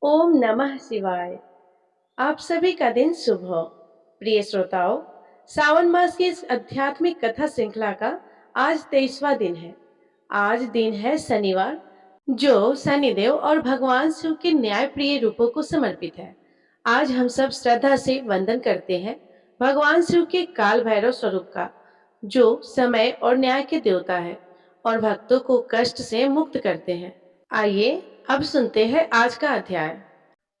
ओम नमः शिवाय। आप सभी का दिन शुभ हो। प्रिय श्रोताओं, सावन मास की इस आध्यात्मिक कथा श्रृंखला का आज 23वां दिन है। आज दिन है शनिवार, जो शनिदेव और भगवान शिव के न्याय प्रिय रूपों को समर्पित है। आज हम सब श्रद्धा से वंदन करते हैं भगवान शिव के काल भैरव स्वरूप का, जो समय और न्याय के देवता है और भक्तों को कष्ट से मुक्त करते हैं। आइए अब सुनते हैं आज का अध्याय।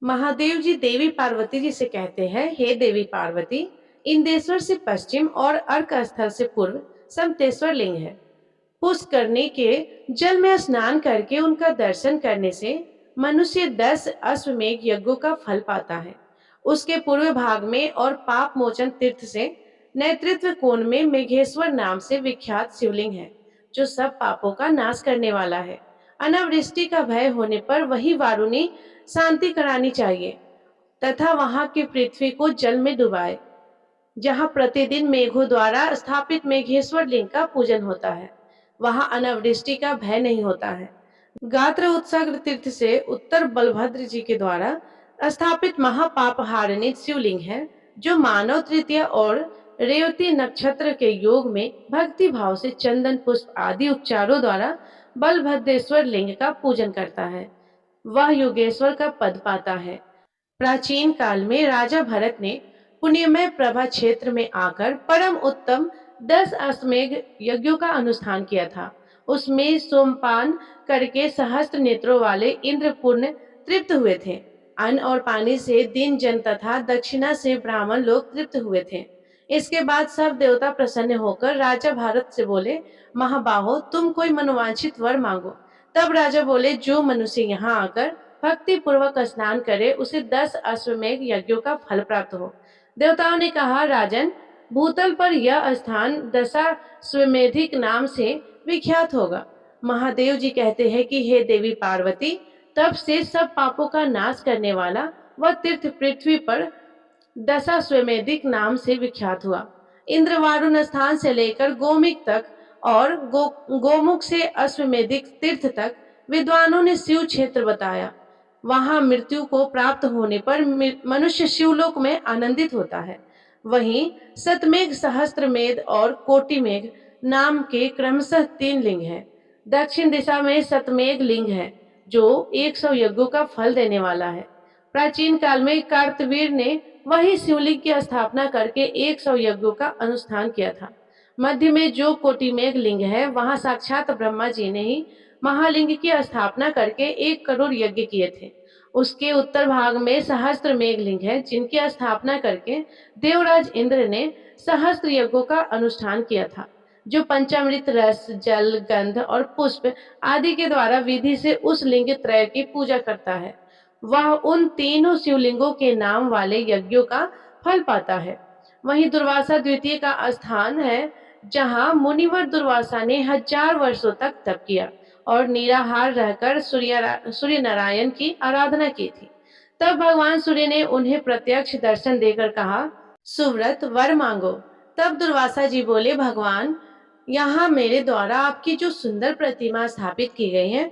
महादेव जी देवी पार्वती जी से कहते हैं, हे देवी पार्वती, इंदेश्वर से पश्चिम और अर्क स्थल से पूर्व समतेश्वर लिंग है। पुष्करणी के जल में स्नान करके उनका दर्शन करने से मनुष्य 10 अश्वमेघ यज्ञों का फल पाता है। उसके पूर्व भाग में और पाप मोचन तीर्थ से नेतृत्व कोण में मेघेश्वर नाम से विख्यात शिवलिंग है, जो सब पापों का नाश करने वाला है। अनावृष्टि का भय होने पर वही वारुणी शांति करानी चाहिए तथा वहां की पृथ्वी को जल में डुबाए, जहां प्रतिदिन मेघों द्वारा स्थापित मेघेश्वर लिंग का पूजन होता है। वहां अनावृष्टि का भय नहीं होता है। गात्र उत्साग्र तीर्थ से उत्तर बलभद्र जी के द्वारा स्थापित महापापहारिणी शिवलिंग है, जो मानव तृतीया और रेवती नक्षत्र के योग में भक्ति भाव से चंदन पुष्प आदि उपचारों द्वारा बलभद्रेश्वर लिंग का पूजन करता है, वह योगेश्वर का पद पाता है। प्राचीन काल में राजा भरत ने पुण्यमय प्रभा क्षेत्र में आकर परम उत्तम 10 अश्वमेघ यज्ञों का अनुष्ठान किया था। उसमें सोमपान करके सहस्त्र नेत्रों वाले इंद्रपूर्ण तृप्त हुए थे। अन्न और पानी से दिन जन तथा दक्षिणा से ब्राह्मण लोग तृप्त हुए थे। इसके बाद सब देवता प्रसन्न होकर राजा भारत से बोले, महाबाहो, तुम कोई मनोवांछित वर मांगो। तब राजा बोले, जो मनुष्य यहाँ आकर भक्ति पूर्वक स्नान करे उसे 10 अश्वमेघ यज्ञों का फल प्राप्त हो। देवताओं ने कहा, राजन, भूतल पर यह स्थान दशाश्वमेधिक नाम से विख्यात होगा। महादेव जी कहते हैं कि हे देवी पार्वती, तब से सब पापों का नाश करने वाला वह तीर्थ पृथ्वी पर दशाश्वमेधिक नाम से विख्यात हुआ। इंद्रवारुण स्थान से लेकर गोमुख तक और गोमुख से अश्वमेधिक तीर्थ तक विद्वानों ने शिव क्षेत्र बताया। वहां मृत्यु को प्राप्त होने पर मनुष्य शिवलोक में आनंदित होता है। वहीं सतमेघ, सहस्त्रमेध और कोटिमेघ नाम के क्रमशः 3 लिंग हैं। दक्षिण दिशा में सतमेघ लिंग है, जो 100 यज्ञों का फल देने वाला है। प्राचीन काल में कार्तवीर ने वही शिवलिंग की स्थापना करके 100 यज्ञों का अनुष्ठान किया था। मध्य में जो कोटिमेघ लिंग है, वहां साक्षात ब्रह्मा जी ने ही महालिंग की स्थापना करके 1 करोड़ यज्ञ किए थे। उसके उत्तर भाग में सहस्त्र मेघ लिंग है, जिनकी स्थापना करके देवराज इंद्र ने सहस्त्र यज्ञों का अनुष्ठान किया था, जो पंचामृत रस, जल, गंध और पुष्प आदि के द्वारा विधि से उस लिंग त्रय की पूजा करता है। वह उन तीनों शिवलिंगों के नाम वाले यज्ञों का फल पाता है। वहीं दुर्वासा द्वितीय का स्थान है, जहां मुनिवर दुर्वासा ने 1000 वर्षों तक तप किया और निराहार रहकर सूर्य नारायण की आराधना की थी। तब भगवान सूर्य ने उन्हें प्रत्यक्ष दर्शन देकर कहा, सुव्रत, वर मांगो। तब दुर्वासा जी बोले, भगवान, यहाँ मेरे द्वारा आपकी जो सुंदर प्रतिमा स्थापित की गई है,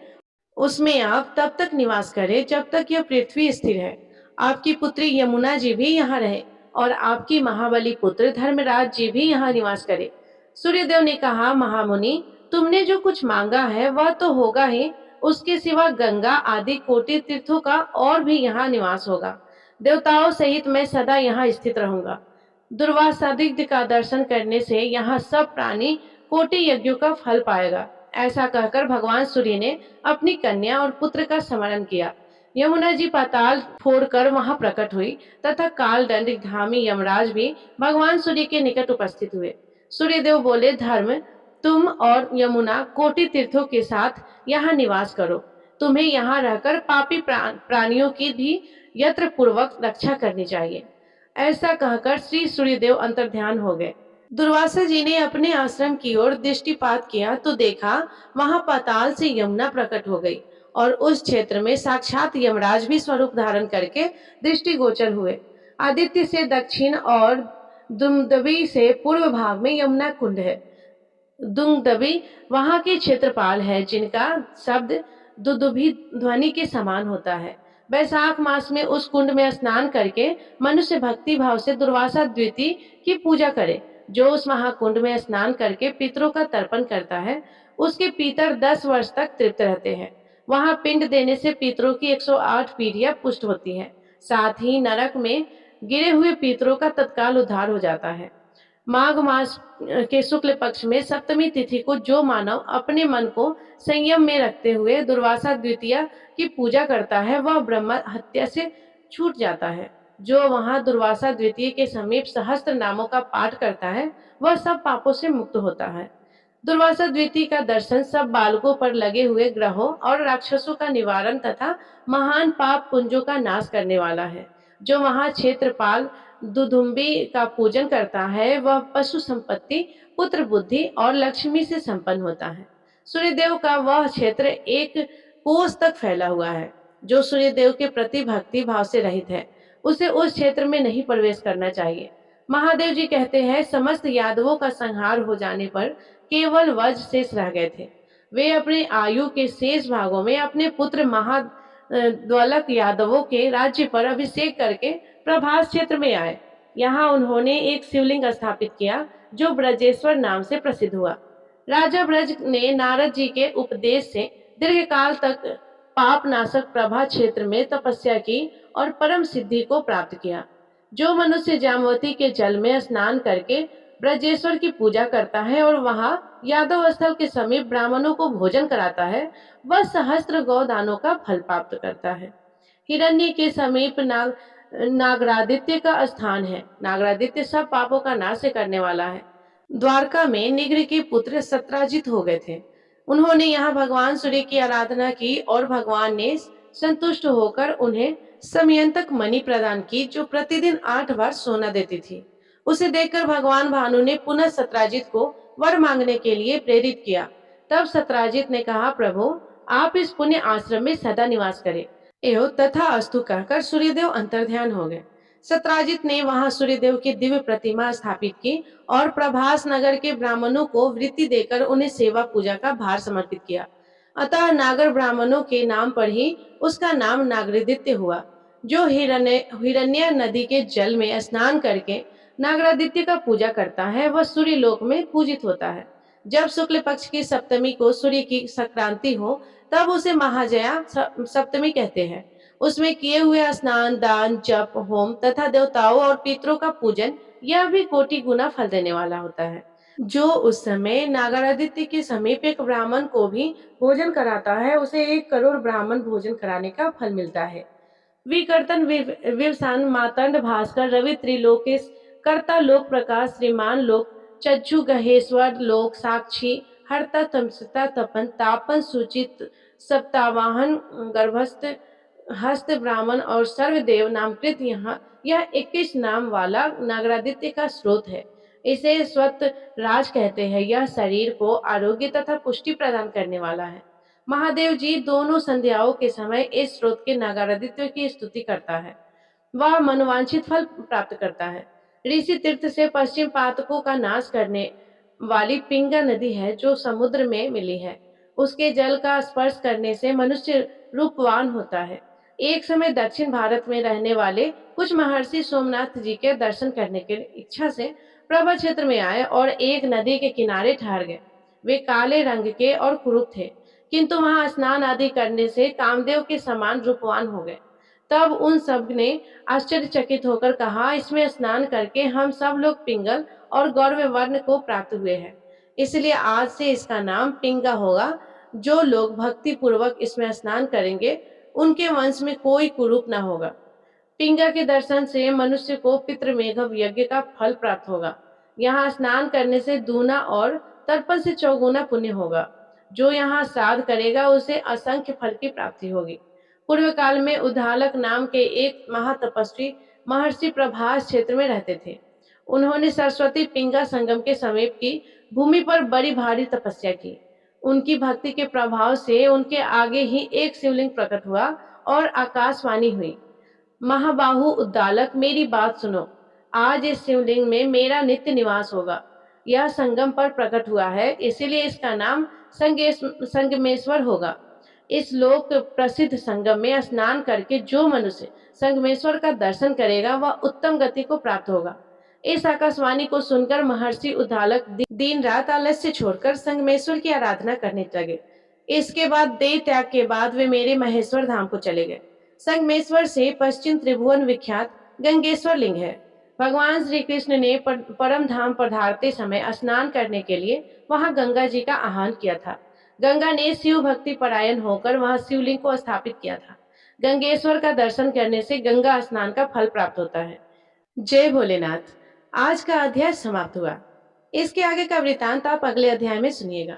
उसमें आप तब तक निवास करें जब तक यह पृथ्वी स्थिर है। आपकी पुत्री यमुना जी भी यहाँ रहे और आपकी महाबली पुत्र धर्मराज जी भी यहाँ निवास करे। सूर्यदेव ने कहा, महामुनि, तुमने जो कुछ मांगा है वह तो होगा ही, उसके सिवा गंगा आदि कोटि तीर्थों का और भी यहाँ निवास होगा। देवताओं सहित मैं सदा यहाँ स्थित रहूंगा। दुर्वासादित्य का दर्शन करने से यहाँ सब प्राणी कोटि यज्ञों का फल पाएगा। ऐसा कहकर भगवान सूर्य ने अपनी कन्या और पुत्र का स्मरण किया। यमुना जी पाताल फोड़कर वहां प्रकट हुई तथा काल दंड धामी यमराज भी भगवान सूर्य के निकट उपस्थित हुए। सूर्यदेव बोले, धर्म, तुम और यमुना कोटि तीर्थों के साथ यहाँ निवास करो। तुम्हें यहाँ रहकर पापी प्राणियों की भी यत्र पूर्वक रक्षा करनी चाहिए। ऐसा कहकर श्री सूर्यदेव अंतर्ध्यान हो गए। दुर्वासा जी ने अपने आश्रम की ओर दृष्टिपात किया तो देखा, वहां पाताल से यमुना प्रकट हो गई और उस क्षेत्र में साक्षात यमराज भी स्वरूप धारण करके दृष्टिगोचर हुए। आदित्य से दक्षिण और दुमदबी से पूर्व भाग में यमुना कुंड है। दुमदबी वहां के क्षेत्रपाल है, जिनका शब्द दुदुभी ध्वनि के समान होता है। वैशाख मास में उस कुंड में स्नान करके मनुष्य भक्ति भाव से दुर्वासा द्वितीय की पूजा करे। जो उस महाकुंड में स्नान करके पितरों का तर्पण करता है, उसके पितर 10 वर्ष तक तृप्त रहते हैं। वहां पिंड देने से पितरों की 108 पीढ़ियां पुष्ट होती हैं। साथ ही नरक में गिरे हुए पितरों का तत्काल उद्धार हो जाता है। माघ मास के शुक्ल पक्ष में सप्तमी तिथि को जो मानव अपने मन को संयम में रखते हुए दुर्वासा द्वितीय की पूजा करता है, वह ब्रह्म हत्या से छूट जाता है। जो वहां दुर्वासा द्वितीय के समीप सहस्त्र नामों का पाठ करता है, वह सब पापों से मुक्त होता है। दुर्वासा द्वितीय का दर्शन सब बालकों पर लगे हुए ग्रहों और राक्षसों का निवारण तथा महान पाप पुंजों का नाश करने वाला है। जो वहां क्षेत्रपाल दुदुम्बी का पूजन करता है, वह पशु संपत्ति, पुत्र बुद्धि और लक्ष्मी से संपन्न होता है। सूर्यदेव का वह क्षेत्र एक कोस तक फैला हुआ है। जो सूर्यदेव के प्रति भक्ति भाव से रहित है, उसे उस क्षेत्र में नहीं प्रवेश करना चाहिए। महादेव जी कहते हैं, समस्त यादवों का संहार हो जाने पर केवल वज्र शेष रह गए थे। वे अपने आयु के शेष भागों में अपने पुत्र महाद्वलक यादवों के राज्य पर अभिषेक करके प्रभास क्षेत्र में आए। यहाँ उन्होंने एक शिवलिंग स्थापित किया, जो ब्रजेश्वर नाम से प्रसिद्ध हुआ। राजा ब्रज ने नारद जी के उपदेश से दीर्घकाल तक पाप नाशक प्रभा क्षेत्र में तपस्या की और परम सिद्धि को प्राप्त किया। जो मनुष्य जामवती के जल में स्नान करके ब्रजेश्वर की पूजा करता है और वहां यादव स्थल के समीप ब्राह्मणों को भोजन कराता है, वह सहस्त्र गौदानों का फल प्राप्त करता है। हिरण्य के समीप नागरादित्य का स्थान है। नागरादित्य सब पापों का नाश करने वाला है। द्वारका में निग्र के पुत्र सत्राजित हो गए थे। उन्होंने यहाँ भगवान सूर्य की आराधना की और भगवान ने संतुष्ट होकर उन्हें समयंतक मणि प्रदान की, जो प्रतिदिन 8 बार सोना देती थी। उसे देखकर भगवान भानु ने पुनः सत्राजित को वर मांगने के लिए प्रेरित किया। तब सत्राजित ने कहा, प्रभु आप इस पुण्य आश्रम में सदा निवास करें। एवं तथा अस्तु कहकर सूर्यदेव अंतर्ध्यान हो गए। सत्राजित ने वहां सूर्यदेव की दिव्य प्रतिमा स्थापित की और प्रभास नगर के ब्राह्मणों को वृत्ति देकर उन्हें सेवा पूजा का भार समर्पित किया। अतः नागर ब्राह्मणों के नाम पर ही उसका नाम नागरादित्य हुआ। जो हिरण्य नदी के जल में स्नान करके नागरादित्य का पूजा करता है, वह सूर्य लोक में पूजित होता है। जब शुक्ल पक्ष की सप्तमी को सूर्य की संक्रांति हो, तब उसे महाजया सप्तमी कहते हैं। उसमें किए हुए स्नान, दान, जप, होम तथा देवताओं और पितरों का पूजन, यह भी कोटि गुना फल देने वाला होता है। जो उस समय नागरादित्य के समीप एक ब्राह्मण को भी भोजन कराता है, उसे 1 करोड़ ब्राह्मण भोजन कराने का फल मिलता है। विकर्तन, विवसान, मातंड, भास्कर, रवि, त्रिलोकेश, कर्ता, लोक प्रकाश, श्रीमान लोक, चज्जु, गहेश्वर लोक, साक्षी, हर्ता, तमसता, तपन, तापन, सूचित, सप्तावाहन, गर्भस्थ, हस्त, ब्राह्मण और सर्वदेव नामकृत यह 21 नाम वाला नागरादित्य का स्रोत है। इसे स्वत राज कहते हैं। यह शरीर को आरोग्य तथा पुष्टि प्रदान करने वाला है। महादेव जी दोनों संध्याओं के समय इस स्रोत के नागरादित्य की स्तुति करता है। वह मनोवांछित फल प्राप्त करता है। ऋषि तीर्थ से पश्चिम पातकों का नाश करने वाली पिंगा नदी है, जो समुद्र में मिली है। उसके जल का स्पर्श करने से मनुष्य रूपवान होता है। एक समय दक्षिण भारत में रहने वाले कुछ महर्षि सोमनाथ जी के दर्शन करने की इच्छा से प्रभा क्षेत्र में आए और एक नदी के किनारे ठहर गए। वे काले रंग के और कुरूप थे, किंतु वहां स्नान आदि करने से कामदेव के समान रूपवान हो गए। तब उन सब ने आश्चर्यचकित होकर कहा, इसमें स्नान करके हम सब लोग पिंगल और गौरव वर्ण को प्राप्त हुए हैं, इसलिए आज से इसका नाम पिंगा होगा। जो लोग भक्ति पूर्वक इसमें स्नान करेंगे, उनके वंश में कोई कुरूप न होगा। पिंगा के दर्शन से मनुष्य को पितृमेघ यज्ञ का फल प्राप्त होगा। यहाँ स्नान करने से दूना और तर्पण से चौगुना पुण्य होगा। जो यहाँ श्राद्ध करेगा, उसे असंख्य फल की प्राप्ति होगी। पूर्व काल में उद्दालक नाम के एक महातपस्वी महर्षि प्रभास क्षेत्र में रहते थे। उन्होंने सरस्वती पिंगा संगम के समीप की भूमि पर बड़ी भारी तपस्या की। उनकी भक्ति के प्रभाव से उनके आगे ही एक शिवलिंग प्रकट हुआ और आकाशवाणी हुई, महाबाहु उद्दालक, मेरी बात सुनो। आज इस शिवलिंग में मेरा नित्य निवास होगा। यह संगम पर प्रकट हुआ है, इसीलिए इसका नाम संगमेश्वर होगा। इस लोक प्रसिद्ध संगम में स्नान करके जो मनुष्य संगमेश्वर का दर्शन करेगा वह उत्तम गति को प्राप्त होगा। इस आकाशवाणी को सुनकर महर्षि उद्दालक दिन रात आलस्य छोड़कर संगमेश्वर की आराधना करने लगे। इसके बाद देह त्याग के बाद वे मेरे महेश्वर धाम को चले गए। संगमेश्वर से पश्चिम त्रिभुवन विख्यात गंगेश्वर लिंग है। भगवान श्री कृष्ण ने परम धाम पधारते समय स्नान करने के लिए वहां गंगा जी का आह्वान किया था। गंगा ने शिव भक्ति परायण होकर वहां शिवलिंग को स्थापित किया था। गंगेश्वर का दर्शन करने से गंगा स्नान का फल प्राप्त होता है। जय भोलेनाथ। आज का अध्याय समाप्त हुआ। इसके आगे का वृतांत आप अगले अध्याय में सुनिएगा।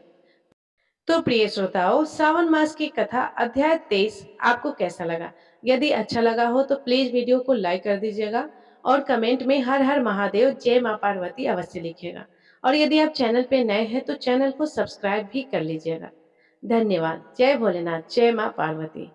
तो प्रिय श्रोताओं, सावन मास की कथा अध्याय 23 आपको कैसा लगा? यदि अच्छा लगा हो तो प्लीज वीडियो को लाइक कर दीजिएगा और कमेंट में हर हर महादेव जय मां पार्वती अवश्य लिखिएगा। और यदि आप चैनल पे नए हैं तो चैनल को सब्सक्राइब भी कर लीजिएगा। धन्यवाद। जय भोलेनाथ, जय मां पार्वती।